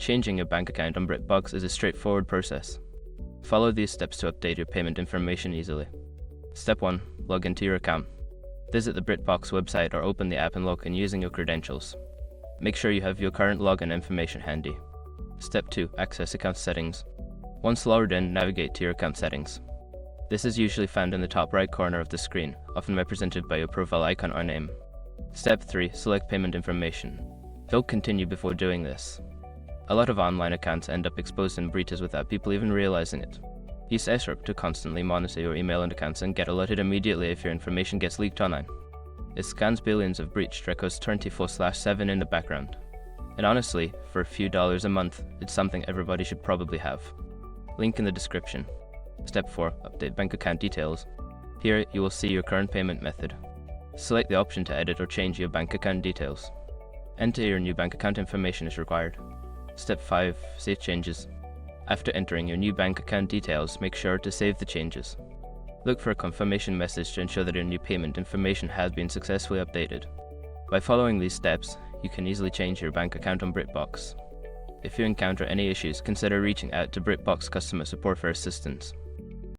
Changing your bank account on BritBox is a straightforward process. Follow these steps to update your payment information easily. Step 1. Log into your account. Visit the BritBox website or open the app and log in using your credentials. Make sure you have your current login information handy. Step 2. Access account settings. Once logged in, navigate to your account settings. This is usually found in the top right corner of the screen, often represented by your profile icon or name. Step 3. Select payment information. Don't continue before doing this. A lot of online accounts end up exposed in breaches without people even realizing it. Use SRP to constantly monitor your email and accounts and get alerted immediately if your information gets leaked online. It scans billions of breached records 24/7 in the background. And honestly, for a few dollars a month, it's something everybody should probably have. Link in the description. Step 4. Update bank account details. Here, you will see your current payment method. Select the option to edit or change your bank account details. Enter your new bank account information as required. Step 5. Save changes. After entering your new bank account details, make sure to save the changes. Look for a confirmation message to ensure that your new payment information has been successfully updated. By following these steps, you can easily change your bank account on BritBox. If you encounter any issues, consider reaching out to BritBox customer support for assistance.